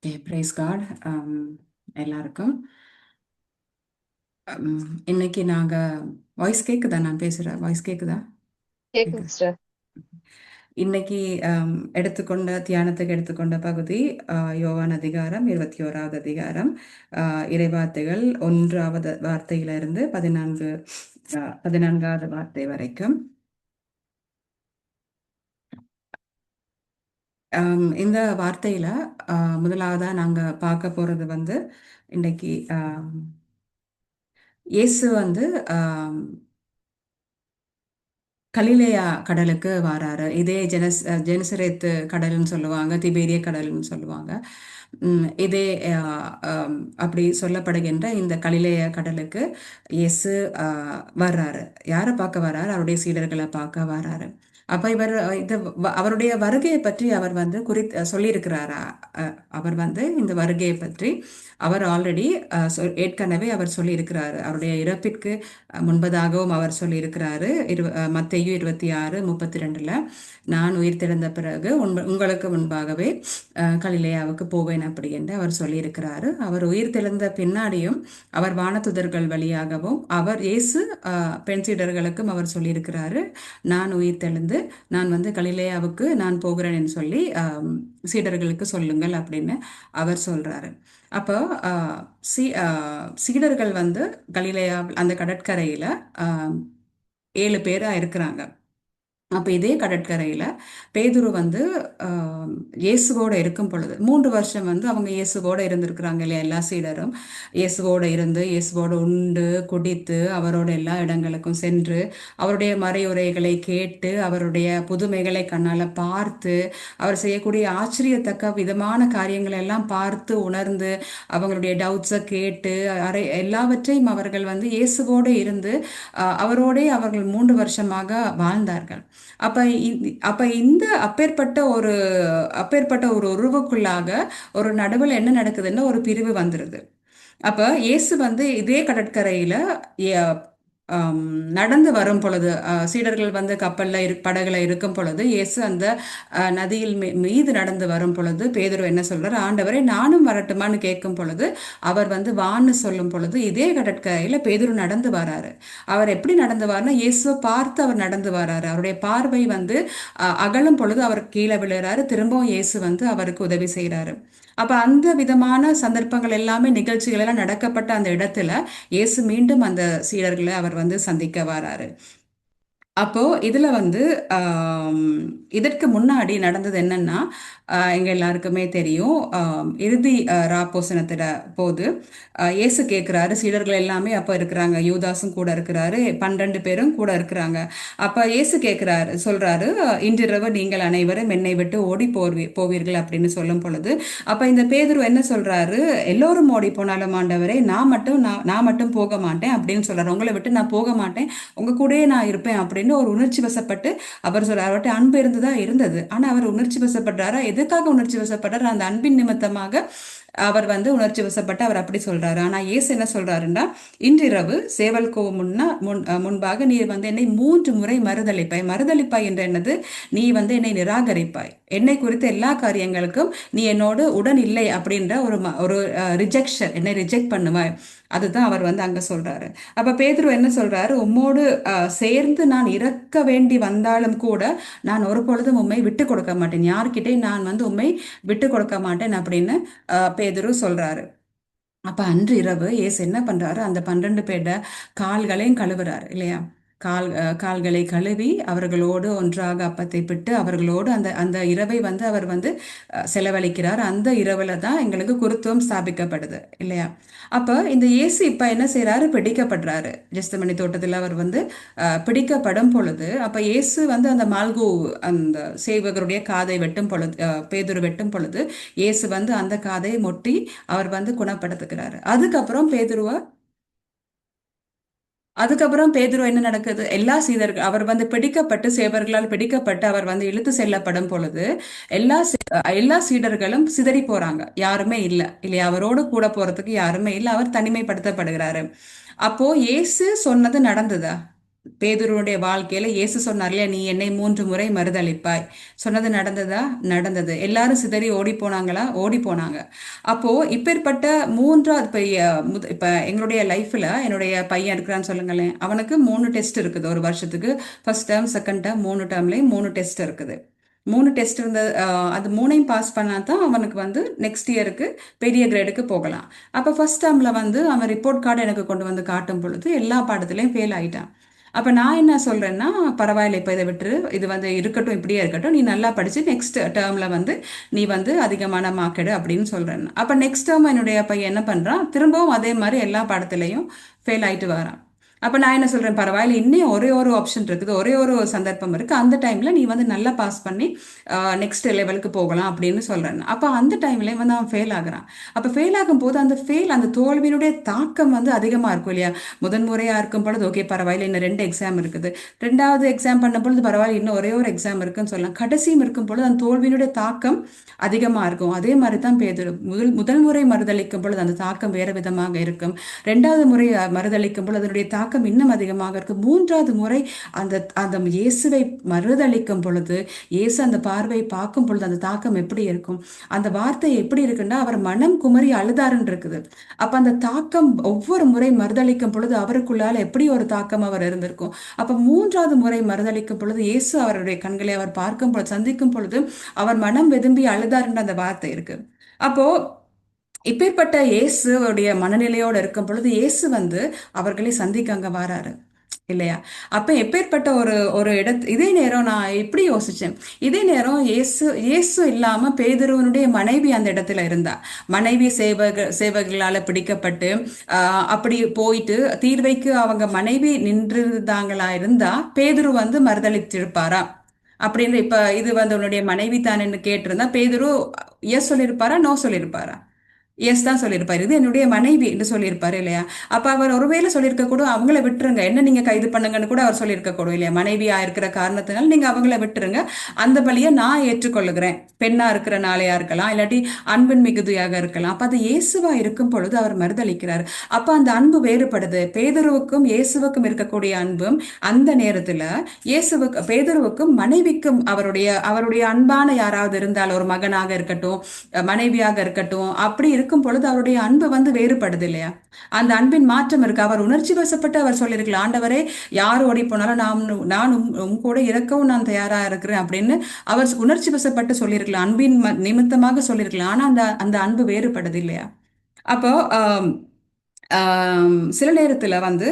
Okay, price God. எல்லாருக்கும் இன்னைக்கு voice கேக்குதா? நான் பேசுற வாய்ஸ் கேக்குதா? கேக்குது கேக்குது. சிஸ்டர். இன்னைக்கு தியானத்துக்கு எடுத்துக்கொண்ட பகுதி யோவான் அதிகாரம் 21வது அதிகாரம், இறைவார்த்தைகள் 1வது வார்த்தையிலிருந்து 14வது வார்த்தை வரைக்கும். இந்த வார்த்தையில முதலாவதா நாங்க பார்க்க போறது இன்னைக்கு இயேசு கலிலேயா கடலுக்கு வாராரு. இதே ஜெனசரேத்து கடல்னு சொல்லுவாங்க, திபேரிய கடல்னு சொல்லுவாங்க. இதே அப்படி சொல்லப்படுகின்ற இந்த கலிலேயா கடலுக்கு இயேசு வர்றாரு. யாரை பார்க்க வர்றாரு? அவருடைய சீடர்களை பார்க்க வர்றாரு. அப்ப இவர் அவருடைய வருகையை பற்றி அவர் சொல்லியிருக்கிறாரா? அவர் இந்த வருகையை பற்றி அவர் ஆல்ரெடி ஏற்கனவே அவர் சொல்லியிருக்கிறாரு. அவருடைய இறப்பிற்கு முன்பதாகவும் அவர் சொல்லியிருக்கிறாரு. மத்தேயு 26:32, நான் உயிர் தெழுந்த பிறகு உங்களுக்கு முன்பாகவே கலிலேயாவுக்கு போவேன் அப்படி என்று அவர் சொல்லியிருக்கிறாரு. அவர் உயிர் தெழுந்த பின்னாடியும் அவர் வானதுதர்கள் வழியாகவும் அவர் இயேசு பெண் சீடர்களுக்கும் அவர் சொல்லியிருக்கிறாரு, நான் உயிர் தெழுந்து நான் கலிலேயாவுக்கு நான் போகிறேன்னு சொல்லி சீடர்களுக்கு சொல்லுங்கள் அப்படின்னு அவர் சொல்றாரு. அப்போ சீடர்கள் கலிலேயா அந்த கடற்கரையில 7 பேரா இருக்கிறாங்க. அப்ப இதே கடற்கரையில பேதுரு இயேசுவோட இருக்கும் பொழுது 3 வருஷம் அவங்க இயேசுவோட இருந்திருக்கிறாங்க இல்லையா? எல்லா சீடரும் இயேசுவோட இருந்து இயேசுவோட உண்டு குடித்து அவரோட எல்லா இடங்களுக்கும் சென்று அவருடைய மறையுரைகளை கேட்டு அவருடைய புதுமைகளை கண்ணால பார்த்து அவர் செய்யக்கூடிய ஆச்சரியத்தக்க விதமான காரியங்களை எல்லாம் பார்த்து உணர்ந்து அவங்களுடைய டவுட்ஸை கேட்டு எல்லாவற்றையும் அவர்கள் இயேசுவோடு இருந்து அவரோடே அவர்கள் 3 வருஷமாக வாழ்ந்தார்கள். அப்ப அப்ப இந்த அப்பேற்பட்ட ஒரு உருவுக்குள்ளாக ஒரு நடுவில் என்ன நடக்குதுன்னா ஒரு பிரிவு வந்துருது. அப்ப இயேசு இதே கடற்கரையில ஆம், நடந்து வரும் பொழுது சீடர்கள் கப்பல்ல படகுல இருக்கும் பொழுது இயேசு அந்த நதியில் மீது நடந்து வரும் பொழுது பேதுரு என்ன சொல்றாரு? ஆண்டவரே, நானும் வரட்டுமான்னு கேட்கும் பொழுது அவர் வான்னு சொல்லும் பொழுது இதே கடற்கரையில பேதுரு நடந்து வராரு. அவர் எப்படி நடந்து வராருன்னா இயேசுவை பார்த்து அவர் நடந்து வராரு. அவருடைய பார்வை அகலும் பொழுது அவர் கீழே விழுறாரு. திரும்பவும் இயேசு அவருக்கு உதவி செய்யறாரு. அப்ப அந்த விதமான சந்தர்ப்பங்கள் எல்லாமே நிகழ்ச்சிகள் எல்லாம் நடக்கப்பட்ட அந்த இடத்துல இயேசு மீண்டும் அந்த சீடர்களை அவர் சந்திக்க வராரு. அப்போ இதுல இதற்கு முன்னாடி நடந்தது என்னன்னா, எங்க எல்லாருக்குமே தெரியும். இறுதி ராப்போசனத்திட போது இயேசு கேட்கிறாரு. சீடர்கள் எல்லாமே அப்ப இருக்கிறாங்க, யூதாசும் கூட இருக்கிறாரு, 12 பேரும் கூட இருக்கிறாங்க. அப்ப இயேசு சொல்றாரு, இன்றிரவு நீங்கள் அனைவரும் என்னை விட்டு ஓடி போவீர்கள் அப்படின்னு சொல்லும் பொழுது அப்ப இந்த பேதுரு என்ன சொல்றாரு? எல்லோரும் ஓடி போனாலும் ஆண்டவரே, நான் மட்டும் போக மாட்டேன் அப்படின்னு சொல்றாரு. உங்களை விட்டு நான் போக மாட்டேன், உங்க கூடயே நான் இருப்பேன் அப்படின்னு ஒரு உணர்ச்சி வசப்பட்டு அவர் சொல்றாரு. அவர்கிட்ட அன்பு இருந்துதான் இருந்தது, ஆனா அவர் உணர்ச்சி வசப்படுறாரா? எதுக்காக உணர்ச்சி வசப்படுறாரு? அந்த அன்பின் நிமித்தமாக அவர் உணர்ச்சி வசப்பட்டு அவர் அப்படி சொல்றாரு. ஆனா இயேசு என்ன சொல்றாருன்னா, இன்றிரவு சேவல்கோ முன்பாக நீ என்னை 3 முறை மறுதளிப்பாய். மறுதளிப்பாய் என்ற என்னது? நீ என்னை நிராகரிப்பாய், என்னை குறித்த எல்லா காரியங்களுக்கும் நீ என்னோடு உடன் இல்லை அப்படின்ற ஒரு ரிஜெக்ஷன், என்னை ரிஜெக்ட் பண்ணுவாய். அதுதான் அவர் அங்க சொல்றாரு. அப்ப பேதுரு என்ன சொல்றாரு? உம்மோடு சேர்ந்து நான் இறக்க வேண்டி வந்தாலும் கூட நான் ஒரு பொழுதும் உண்மை விட்டு கொடுக்க மாட்டேன், யார்கிட்டே நான் உண்மை விட்டு கொடுக்க மாட்டேன் அப்படின்னு பேதுரு சொல்றாரு. அப்ப அன்று இரவு இயேசு என்ன பண்றாரு? அந்த 12 பேட கால்களையும் கழுவுறாரு இல்லையா? கால்களை கழுவி அவர்களோடு ஒன்றாக அப்பத்தை பிட்டு அவர்களோடு அந்த அந்த இரவை அவர் செலவழிக்கிறார். அந்த இரவுல தான் எங்களுக்கு குருத்துவம் ஸ்தாபிக்கப்படுது இல்லையா? அப்ப இந்த இயேசு இப்ப என்ன செய்யறாரு? பிடிக்கப்படுறாரு. ஜெஸ்தமணி தோட்டத்தில் அவர் பிடிக்கப்படும் பொழுது அப்ப இயேசு அந்த மால்கு அந்த சேவகருடைய காதை வெட்டும் பொழுது, பேதுரு வெட்டும் பொழுது இயேசு அந்த காதை மொட்டி அவர் குணப்படுத்துகிறாரு. அதுக்கப்புறம் பேதுரு என்ன நடக்குது? எல்லா சீடர்கள் அவர் பிடிக்கப்பட்டு சேவர்களால் பிடிக்கப்பட்டு அவர் இழுத்து செல்லப்படும் பொழுது எல்லா சீடர்களும் சிதறி போறாங்க, யாருமே இல்ல இல்லையா? அவரோடு கூட போறதுக்கு யாருமே இல்ல, அவர் தனிமைப்படுத்தப்படுகிறாரு. அப்போ இயேசு சொன்னது நடந்ததா? பேதுருவுடைய வாழ்க்கையில இயேசு சொன்னார் இல்லையா, நீ என்னை 3 முறை மறுதலிப்பாய். சொன்னது நடந்ததா? நடந்தது. எல்லாரும் சிதறி ஓடி போனாங்களா? ஓடி போனாங்க. அப்போ இப்பேற்பட்ட மூன்றாவது இப்ப எங்களுடைய லைஃப்ல என்னுடைய பையன் இருக்கிறான்னு சொல்லுங்களேன், அவனுக்கு 3 டெஸ்ட் இருக்குது ஒரு வருஷத்துக்கு. First term, second term, 3 டேர்ம்லயும் 3 test இருக்குது. 3 டெஸ்ட் இருந்த அது மூணையும் பாஸ் பண்ணா தான் அவனுக்கு வந்து நெக்ஸ்ட் இயருக்கு பெரிய கிரேடுக்கு போகலாம். அப்போ ஃபர்ஸ்ட் டேர்ம்ல வந்து அவன் ரிப்போர்ட் கார்டு எனக்கு கொண்டு வந்து காட்டும் பொழுது எல்லா பாடத்துலையும் ஃபெயில் ஆயிட்டான். அப்போ நான் என்ன சொல்றேன்னா, பரவாயில்ல, இப்போ இதை விட்டுரு, இது வந்து இருக்கட்டும், இப்படியே இருக்கட்டும், நீ நல்லா படிச்சு நெக்ஸ்ட் டேர்ம்ல வந்து நீ வந்து அதிகமான மார்க் எடு அப்படின்னு சொல்றேன். அப்போ நெக்ஸ்ட் டேர்ம் என்னுடைய பையன் என்ன பண்றான், திரும்பவும் அதே மாதிரி எல்லா பாடத்திலையும் ஃபெயில் ஆயிட்டு வரான். அப்போ நான் என்ன சொல்றேன், பரவாயில்ல, இன்னும் ஒரே ஒரு ஆப்ஷன் இருக்குது, ஒரே ஒரு சந்தர்ப்பம் இருக்கு, அந்த டைம்ல நீ வந்து நல்லா பாஸ் பண்ணி நெக்ஸ்ட் லெவலுக்கு போகலாம் அப்படின்னு சொல்றேன். அப்போ அந்த டைம்ல வந்து அவன் ஃபெயில் ஆகுறான். அப்போ ஃபெயில் ஆகும் போது அந்த தோல்வியினுடைய தாக்கம் வந்து அதிகமா இருக்கும் இல்லையா. முதன்முறையா இருக்கும் பொழுது ஓகே பரவாயில்ல, இன்னும் 2 எக்ஸாம் இருக்குது, ரெண்டாவது எக்ஸாம் பண்ண பொழுது பரவாயில்ல, இன்னும் ஒரே ஒரு எக்ஸாம் இருக்குன்னு சொல்லலாம், கடைசியும் இருக்கும் பொழுது அந்த தோல்வியினுடைய தாக்கம் அதிகமா இருக்கும். அதே மாதிரி தான் பேதுரு முதல் முறை மறுதளிக்கும் பொழுது அந்த தாக்கம் வேற விதமாக இருக்கும். ரெண்டாவது முறை மறுதளிக்கும் பொழுது அதனுடைய தாக்கம் இன்னும் அதிகமாக இருக்கும். மூன்றாவது முறை அந்த அந்த இயேசுவை மறுதளிக்கும் பொழுது, இயேசு அந்த பார்வையை பார்க்கும் பொழுது அந்த தாக்கம் எப்படி இருக்கும், அந்த வார்த்தை எப்படி இருக்குன்னா, அவர் மனம் குமரி அழுதாருன்னு இருக்குது. அப்ப அந்த தாக்கம் ஒவ்வொரு முறை மறுதளிக்கும் பொழுது அவருக்குள்ளால எப்படி ஒரு தாக்கம் அவர் இருந்திருக்கும். அப்ப மூன்றாவது முறை மறுதளிக்கும் பொழுது இயேசு அவருடைய கண்களை அவர் பார்க்கும் பொழுது, சந்திக்கும் பொழுது அவர் மனம் வெதும்பி அழுதாருன்ற அந்த வார்த்தை இருக்கு. அப்போ இப்பேற்பட்ட இயேசுடைய மனநிலையோடு இருக்கும் பொழுது இயேசு வந்து அவர்களை சந்திக்க அங்க வாராரு இல்லையா. அப்ப எப்பேற்பட்ட ஒரு ஒரு இதே நேரம் நான் இப்படி யோசிச்சேன், இதே நேரம் இயேசு இயேசு இல்லாம பேதுருவனுடைய மனைவி அந்த இடத்துல இருந்தா, மனைவி சேவகர்களால பிடிக்கப்பட்டு அப்படி போயிட்டு தீர்வைக்கு அவங்க மனைவி நின்றுதாங்களா இருந்தா பேதுரு வந்து மறுதளித்திருப்பாரா அப்படின்னு. இப்ப இது வந்து உன்னுடைய மனைவி தானேன்னு கேட்டிருந்தா பேதுரு எஸ் சொல்லியிருப்பாரா, நோ சொல்லியிருப்பாரா? எஸ் தான் சொல்லியிருப்பாரு, இது என்னுடைய மனைவி என்று சொல்லியிருப்பாரு இல்லையா. அப்ப அவர் ஒருவேளை சொல்லியிருக்க கூட அவங்கள விட்டுருங்க, என்ன நீங்க கைது பண்ணுங்கன்னு கூட அவர் சொல்லியிருக்க கூடும் இல்லையா. மனைவியா இருக்கிற காரணத்தினால் நீங்க அவங்கள விட்டுருங்க, அந்த பலியை நான் ஏற்றுக்கொள்ளுகிறேன். பெண்ணா இருக்கிற நாளையா இருக்கலாம், இல்லாட்டி அன்பின் மிகுதியாக இருக்கலாம். அப்ப அது இயேசுவா இருக்கும் பொழுது அவர் மறுதளிக்கிறார். அப்ப அந்த அன்பு வேறுபடுது. பேதுருவுக்கும் இயேசுவுக்கும் இருக்கக்கூடிய அன்பும் அந்த நேரத்துல இயேசுவுக்கு பேதுருவுக்கும் மனைவிக்கும் அவருடைய அவருடைய அன்பான யாராவது இருந்தால், ஒரு மகனாக இருக்கட்டும், மனைவியாக இருக்கட்டும், அப்படி இருக்கும் பொழுது அவருடைய அன்பு வந்து வேறுபடுது இல்லையா. அந்த அன்பின் மாற்றம் இருக்கு. அவர் உணர்ச்சி வசப்பட்டு அவர் சொல்லியிருக்கலாம், ஆண்டவரே யார் ஓடி போனாலும் நான் உன் கூட இறக்கவும் நான் தயாரா இருக்கிறேன் அப்படின்னு அவர் உணர்ச்சி வசப்பட்டு சொல்லியிருக்கலாம், அன்பின் நிமித்தமாக சொல்லியிருக்கலாம். ஆனா அந்த அந்த அன்பு வேறுபடுது இல்லையா. அப்போ சில நேரத்துல வந்து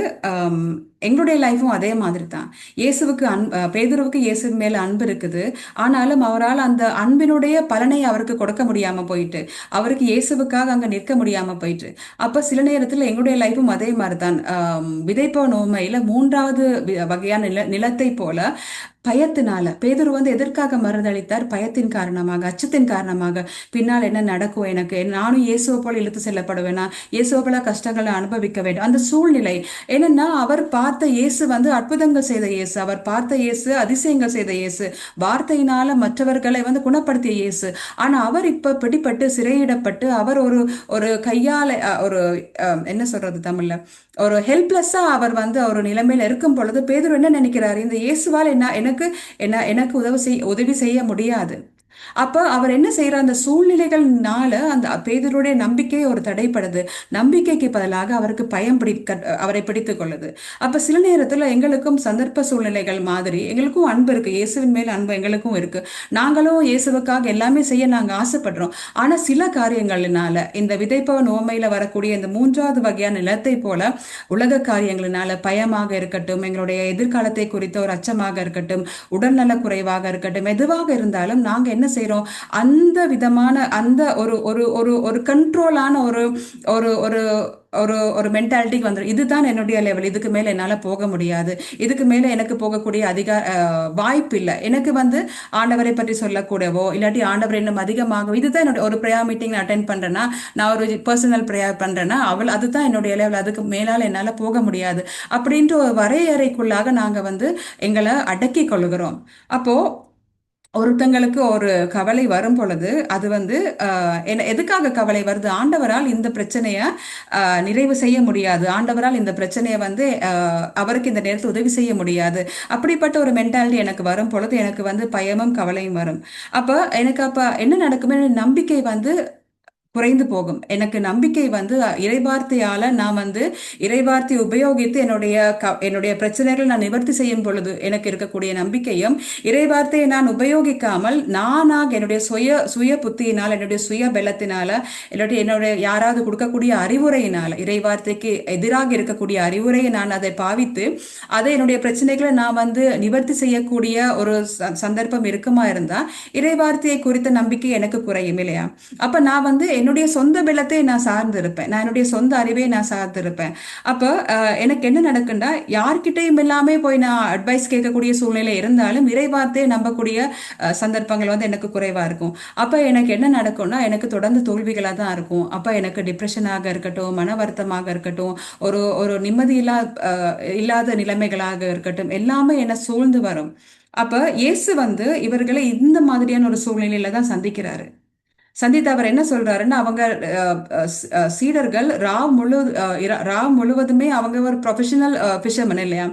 எங்களுடைய லைஃப்பும் அதே மாதிரி தான். இயேசுவுக்கு பேதுருவுக்கு இயேசு மேல அன்பு இருக்குது, ஆனாலும் அவரால் அந்த அன்பினுடைய பலனை அவருக்கு கொடுக்க முடியாம போயிட்டு, அவருக்கு இயேசுவுக்காக அங்க நிற்க முடியாம போயிட்டு. அப்ப சில நேரத்துல எங்களுடைய லைஃப்பும் அதே மாதிரிதான். விதைப்பவன் உவமையில மூன்றாவது வகையான நிலத்தை போல பயத்தினால பேதுரு வந்து எதற்காக மறுதளித்தார்? பயத்தின் காரணமாக, அச்சத்தின் காரணமாக. பின்னால் என்ன நடக்கும், எனக்கு நானும் இயேசுவை போல இழுத்து செல்லப்படுவேனா, இயேசுவை போல கஷ்டங்களை அனுபவிக்க வேண்டும், அந்த சூழ்நிலை. என்னன்னா அவர் பார்த்த இயேசு வந்து அற்புதங்கள் செய்த இயேசு, அவர் பார்த்த இயேசு அதிசயங்கள் செய்த இயேசு, வார்த்தையினால மற்றவர்களை வந்து குணப்படுத்திய இயேசு. ஆனா அவர் இப்ப பிடிப்பட்டு சிறையிடப்பட்டு அவர் ஒரு ஒரு கையால ஒரு என்ன சொல்றது தமிழ்ல, ஒரு ஹெல்ப்லெஸ்ஸா அவர் வந்து ஒரு நிலைமையில இருக்கும் பொழுது பேதுரு என்ன நினைக்கிறாரு, இந்த இயேசுவால் எனக்கு உதவி செய்ய முடியாது. அப்ப அவர் என்ன செய்யறார், அந்த சூழ்நிலைகள்னால அந்த பேதுருடைய நம்பிக்கை ஒரு தடைப்படுது. நம்பிக்கைக்கு பதிலாக அவருக்கு பயம் அவரை பிடித்துக் கொள்ளுது. அப்ப சில நேரத்துல எங்களுக்கும் சந்தர்ப்ப சூழ்நிலைகள் மாதிரி எங்களுக்கும் அன்பு இருக்கு, இயேசுவின் மேல் அன்பு எங்களுக்கும் இருக்கு, நாங்களும் இயேசுவுக்காக எல்லாமே செய்ய நாங்க ஆசைப்படுறோம். ஆனா சில காரியங்களினால, இந்த விதைப்பவன் உவமையில வரக்கூடிய இந்த மூன்றாவது வகையான நிலத்தை போல உலக காரியங்களினால, பயமாக இருக்கட்டும், எங்களுடைய எதிர்காலத்தை குறித்த ஒரு அச்சமாக இருக்கட்டும், உடல்நல குறைவாக இருக்கட்டும், எதுவாக இருந்தாலும் நாங்க என்ன செய்யறோம், அந்த விதமான அந்த ஒரு ஒரு ஒரு ஒரு கண்ட்ரோலான ஒரு ஒரு ஒரு ஒரு ஒரு மென்டாலிட்டிக்கு வந்துடும். இதுதான் என்னுடைய லெவல், இதுக்கு மேல என்னால போக முடியாது, இதுக்கு மேல எனக்கு போகக்கூடிய வாய்ப்பு இல்லை, எனக்கு வந்து ஆண்டவரை பற்றி சொல்லக்கூடவோ இல்லாட்டி ஆண்டவர் இன்னும் அதிகமாக, இதுதான் என்னோட ஒரு ப்ரேயர் மீட்டிங் அட்டென்ட் பண்றேன்னா, நான் ஒரு பர்சனல் ப்ரேயர் பண்றேன்னா அதுதான் என்னுடைய லெவல், அதுக்கு மேலால என்னால போக முடியாது அப்படின்ற ஒரு வரையறைக்குள்ளாக நாங்க வந்து எங்களை அடக்கி கொள்ளுகிறோம். அப்போ ஒருத்தங்களுக்கு ஒரு கவலை வரும் பொழுது அது வந்து எதுக்காக கவலை வருது? ஆண்டவரால் இந்த பிரச்சனைய நிறைவு செய்ய முடியாது, ஆண்டவரால் இந்த பிரச்சனையை வந்து அவருக்கு இந்த நேரத்தில் உதவி செய்ய முடியாது, அப்படிப்பட்ட ஒரு மென்டாலிட்டி எனக்கு வரும் பொழுது எனக்கு வந்து பயமும் கவலையும் வரும். அப்ப எனக்கு அப்ப என்ன நடக்குமே, நம்பிக்கை வந்து குறைந்து போகும். எனக்கு நம்பிக்கை வந்து இறைவார்த்தையால நான் வந்து இறைவார்த்தை உபயோகித்து என்னுடைய பிரச்சனைகள் நான் நிவர்த்தி செய்யும் பொழுது எனக்கு இருக்கக்கூடிய நம்பிக்கையும், இறைவார்த்தையை நான் உபயோகிக்காமல் நானாக என்னுடைய சுய சுய புத்தியினால், என்னுடைய சுய பலத்தினால, இல்லாட்டி என்னுடைய யாராவது கொடுக்கக்கூடிய அறிவுரையினால, இறைவார்த்தைக்கு எதிராக இருக்கக்கூடிய அறிவுரையை நான் அதை பாவித்து அதை என்னுடைய பிரச்சனைகளை நான் வந்து நிவர்த்தி செய்யக்கூடிய ஒரு சந்தர்ப்பம் இருக்குமா இருந்தா இறைவார்த்தையை குறித்த நம்பிக்கை எனக்கு குறையும் இல்லையா? அப்ப நான் வந்து என்னுடைய சொந்த பலத்தை நான் சார்ந்து இருப்பேன், நான் என்னுடைய சொந்த அறிவை நான் சார்ந்து இருப்பேன். அப்போ எனக்கு என்ன நடக்குண்டா, யார்கிட்டையும் எல்லாமே போய் நான் அட்வைஸ் கேட்கக்கூடிய சூழ்நிலை இருந்தாலும் இறைவார்த்தையை நம்பக்கூடிய சந்தர்ப்பங்கள் வந்து எனக்கு குறைவா இருக்கும். அப்ப எனக்கு என்ன நடக்கும்னா, எனக்கு தொடர்ந்து தோல்விகளா தான் இருக்கும். அப்ப எனக்கு டிப்ரெஷனாக இருக்கட்டும், மன வருத்தமாக இருக்கட்டும், ஒரு ஒரு நிம்மதி இல்லாத நிலைமைகளாக இருக்கட்டும், எல்லாமே என்ன சூழ்ந்து வரும். அப்ப இயேசு வந்து இவர்களை இந்த மாதிரியான ஒரு சூழ்நிலையில தான் சந்திக்கிறாரு. சந்தித்து அவர் என்ன சொல்றாருன்னா, அவங்க சீடர்கள் ராவ் முழுவதுமே அவங்க ஒரு ப்ரொஃபஷனல் ஃபிஷர்மேன் இல்லையா?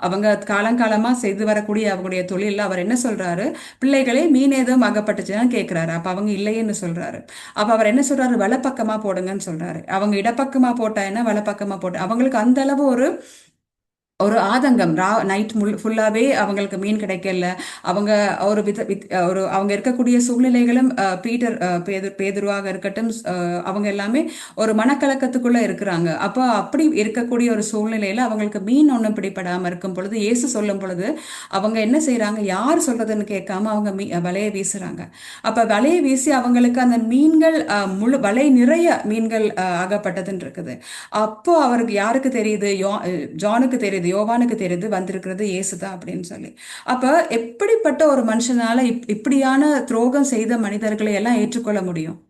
அவங்க காலங்காலமா செய்து வரக்கூடிய அவங்களுடைய தொழில அவர் என்ன சொல்றாரு, பிள்ளைகளே மீன் ஏதும் அகப்பட்டுச்சுன்னு கேட்கிறாரு. அப்ப அவங்க இல்லையேன்னு சொல்றாரு. அப்ப அவர் என்ன சொல்றாரு, வலப்பக்கமா போடுங்கன்னு சொல்றாரு. அவங்க இடப்பக்கமா போட்டா என்ன, வலப்பக்கமா போட்ட அவங்களுக்கு அந்த அளவு ஒரு ஒரு ஆதங்கம். நைட் ஃபுல்லாவே அவங்களுக்கு மீன் கிடைக்கல. அவங்க ஒரு ஒரு அவங்க இருக்கக்கூடிய சூழ்நிலைகளும் பீட்டர் பேதுருவாக இருக்கட்டும், அவங்க எல்லாமே ஒரு மனக்கலக்கத்துக்குள்ள இருக்கிறாங்க. அப்போ அப்படி இருக்கக்கூடிய ஒரு சூழ்நிலையில அவங்களுக்கு மீன் ஒன்றும் பிடிபடாம இருக்கும் பொழுது இயேசு சொல்லும் பொழுது அவங்க என்ன செய்யறாங்க, யார் சொல்றதுன்னு கேட்காம அவங்க வலையை வீசுறாங்க. அப்ப வலையை வீசி அவங்களுக்கு அந்த மீன்கள் முழு வலை நிறைய மீன்கள் ஆகப்பட்டதுன்னு இருக்குது. அப்போ அவருக்கு யாருக்கு தெரியுது, ஜானுக்கு தெரியுது, யோவானுக்கு தெரியுது வந்திருக்கிறது இயேசுதான் அப்படின்னு சொல்லி. அப்ப எப்படிப்பட்ட ஒரு மனுஷனால இப்படியான துரோகம் செய்த மனிதர்களை எல்லாம் ஏற்றுக்கொள்ள முடியும்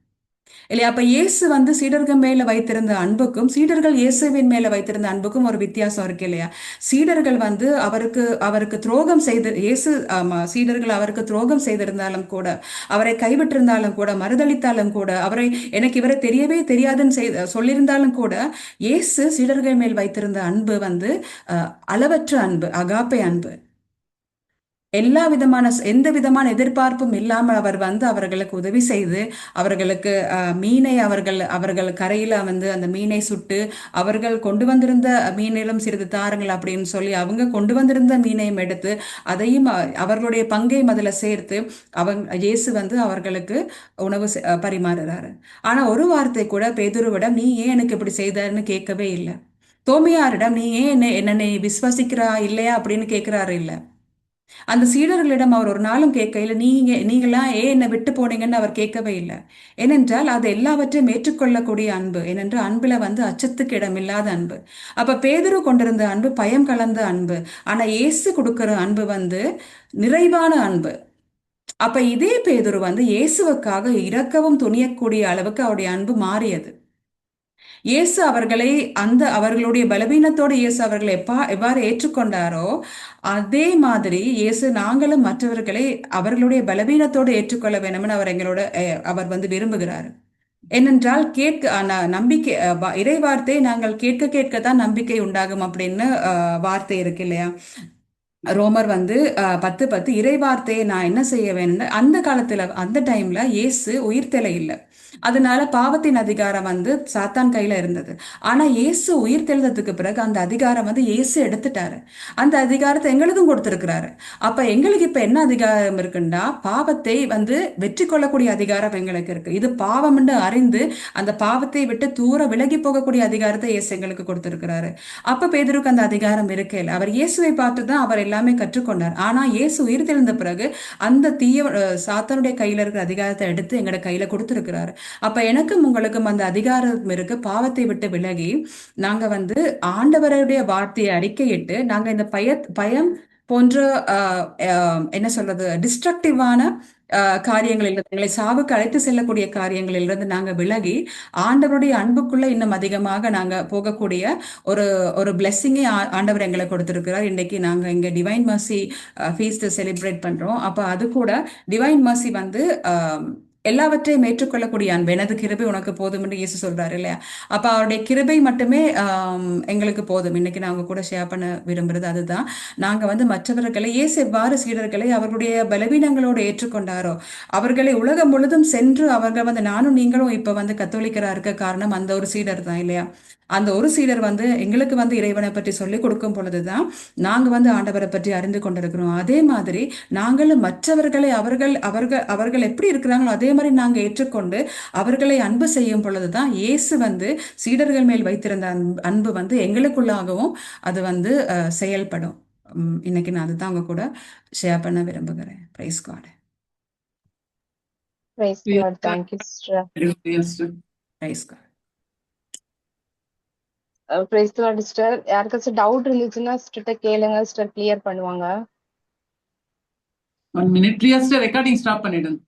இல்லையா? அப்ப இயேசு வந்து சீடர்கள் மேல வைத்திருந்த அன்புக்கும் சீடர்கள் இயேசுவின் மேல வைத்திருந்த அன்புக்கும் ஒரு வித்தியாசம் இருக்கு இல்லையா? சீடர்கள் வந்து அவருக்கு அவருக்கு துரோகம் செய்து இயேசு சீடர்கள் அவருக்கு துரோகம் செய்திருந்தாலும் கூட, அவரை கைவிட்டிருந்தாலும் கூட, மறுதளித்தாலும் கூட, அவரை எனக்கு இவரை தெரியவே தெரியாதுன்னு சொல்லியிருந்தாலும் கூட, இயேசு சீடர்கள் மேல் வைத்திருந்த அன்பு வந்து அளவற்ற அன்பு, அகாப்பை அன்பு. எல்லா விதமான எந்த விதமான எதிர்பார்ப்பும் இல்லாமல் அவர் வந்து அவர்களுக்கு உதவி செய்து அவர்களுக்கு மீனை அவர்கள் அவர்கள் கரையில வந்து அந்த மீனை சுட்டு அவர்கள் கொண்டு வந்திருந்த மீனிலும் சிறிது தாருங்கள் அப்படின்னு சொல்லி அவங்க கொண்டு வந்திருந்த மீனையும் எடுத்து அதையும் அவர்களுடைய பங்கையும் அதில் சேர்த்து இயேசு வந்து அவர்களுக்கு உணவு பரிமாறுறாரு. ஆனா ஒரு வார்த்தை கூட பேதுருவிடம் நீ ஏன் எனக்கு இப்படி செய்தாருன்னு கேட்கவே இல்லை. தோமையாரிடம் நீ ஏன் என்னை விசுவாசிக்கிறா இல்லையா அப்படின்னு கேட்கிறாரு இல்லை. அந்த சீடர்களிடம் அவர் ஒரு நாளும் கேட்கல, நீங்களாம் ஏன் என்னை விட்டு போனீங்கன்னு அவர் கேட்கவே இல்லை. ஏனென்றால் அது எல்லாவற்றையும் ஏற்றுக்கொள்ளக்கூடிய அன்பு. ஏனென்றால் அன்புல வந்து அச்சத்துக்கு இடமில்லாத அன்பு. அப்ப பேதுரு கொண்டிருந்த அன்பு பயம் கலந்த அன்பு. ஆனா இயேசு கொடுக்கிற அன்பு வந்து நிறைவான அன்பு. அப்ப இதே பேதுரு வந்து இயேசுவுக்காக இறக்கவும் துணியக்கூடிய அளவுக்கு அவருடைய அன்பு மாறியது. இயேசு அவர்களை அவர்களுடைய பலவீனத்தோடு இயேசு அவர்களை எவ்வாறு ஏற்றுக்கொண்டாரோ அதே மாதிரி இயேசு நாங்களும் மற்றவர்களை அவர்களுடைய பலவீனத்தோடு ஏற்றுக்கொள்ள வேணும்னு அவர் வந்து விரும்புகிறார். ஏனென்றால் நம்பிக்கை இறை நாங்கள் கேட்க கேட்கத்தான் நம்பிக்கை உண்டாகும் அப்படின்னு வார்த்தை இருக்கு இல்லையா? ரோமர் வந்து 10:10 இறைவார்த்தையை நான் என்ன செய்ய வேணும்னு அந்த காலத்துல அந்த டைம்ல இயேசு உயிர்த்தெழ இல்லை. அதனால பாவத்தின் அதிகாரம் வந்து சாத்தான் கையில இருந்தது. ஆனா இயேசு உயிர் தெழுந்ததுக்கு பிறகு அந்த அதிகாரம் வந்து இயேசு எடுத்துட்டாரு. அந்த அதிகாரத்தை எங்களுக்கும் கொடுத்திருக்கிறாரு. அப்ப எங்களுக்கு இப்ப என்ன அதிகாரம் இருக்குன்னா, பாவத்தை வந்து வெற்றி கொள்ளக்கூடிய அதிகாரம் எங்களுக்கு இருக்கு. இது பாவம்னு அறிந்து அந்த பாவத்தை விட்டு தூர விலகி போகக்கூடிய அதிகாரத்தை இயேசு எங்களுக்கு கொடுத்திருக்கிறாரு. அப்ப பேதுருக்கு அந்த அதிகாரம் இருக்கே இல்லை. அவர் இயேசுவை பார்த்துதான் அவர் எல்லாமே கற்றுக்கொண்டார். ஆனா இயேசு உயிர் தெழுந்த பிறகு அந்த சாத்தானுடைய கையில இருக்கிற அதிகாரத்தை எடுத்து எங்களோட கையில கொடுத்திருக்கிறாரு. அப்ப எனக்கும் உங்களுக்கும் அந்த அதிகாரம் இருக்கு. பாவத்தை விட்டு விலகி நாங்க வந்து ஆண்டவருடைய வார்த்தையை அறிக்கையிட்டு நாங்க இந்த பயம் போன்ற என்ன சொல்றது டிஸ்ட்ரக்டிவான காரியங்களிலிருந்து எங்களை சாவுக்கு அழைத்து செல்லக்கூடிய காரியங்களிலிருந்து நாங்க விலகி ஆண்டவருடைய அன்புக்குள்ள இன்னும் அதிகமாக நாங்க போகக்கூடிய ஒரு ஒரு பிளெஸ்ஸிங்கை ஆண்டவர் எங்களை கொடுத்திருக்கிறார். இன்னைக்கு நாங்க இங்க டிவைன் மர்சி ஃபீஸ்ட் செலிப்ரேட் பண்றோம். அப்ப அது கூட டிவைன் மர்சி வந்து எல்லாவற்றையும் ஏற்றுக்கொள்ளக்கூடிய அன்பு, எனது கிருபை உனக்கு போதும் என்று இயேசு சொல்றாரு இல்லையா? அப்ப அவருடைய கிருபை மட்டுமே எங்களுக்கு போதும். இன்னைக்கு நான் உங்க கூட ஷேர் பண்ண விரும்புறது அதுதான். நாங்க வந்து மற்றவர்களை இயேசு எவ்வாறு சீடர்களை அவர்களுடைய பலவீனங்களோடு ஏற்றுக்கொண்டாரோ, அவர்களை உலகம் முழுதும் சென்று அவர்கள் வந்து நானும் நீங்களும் இப்ப வந்து கத்தோலிக்கரா இருக்க காரணம் அந்த ஒரு சீடர் தான் இல்லையா? அந்த ஒரு சீடர் வந்து எங்களுக்கு வந்து இறைவனை பற்றி சொல்லிக் கொடுக்கும் பொழுதுதான் நாங்க வந்து ஆண்டவரை பற்றி அறிந்து கொண்டிருக்கிறோம். அதே மாதிரி நாங்களும் மற்றவர்களை அவர்கள் அவர்கள் அவர்கள் எப்படி இருக்கிறாங்களோ அதே மாதிரி நாங்க ஏற்றுக்கொண்டு அவர்களை அன்பு செய்யும் பொழுதுதான் இயேசு வந்து சீடர்கள் மேல் வைத்திருந்த அன்பு வந்து எங்களுக்குள்ளாகவும் அது வந்து செயல்படும். இன்னைக்கு நான் அதுதான் உங்க கூட ஷேர் பண்ண விரும்புகிறேன். Praise God. Praise God. Thank you, sister. Praise God. Praise the Lord, sister. யாருக்காச்சும் டவுட் இருந்துச்சுன்னா சிஸ்டர் கேளுங்க, சிஸ்டர் கிளியர் பண்ணுவாங்க. 1 minute. Clear sister, recording stop பண்ணிடுங்க.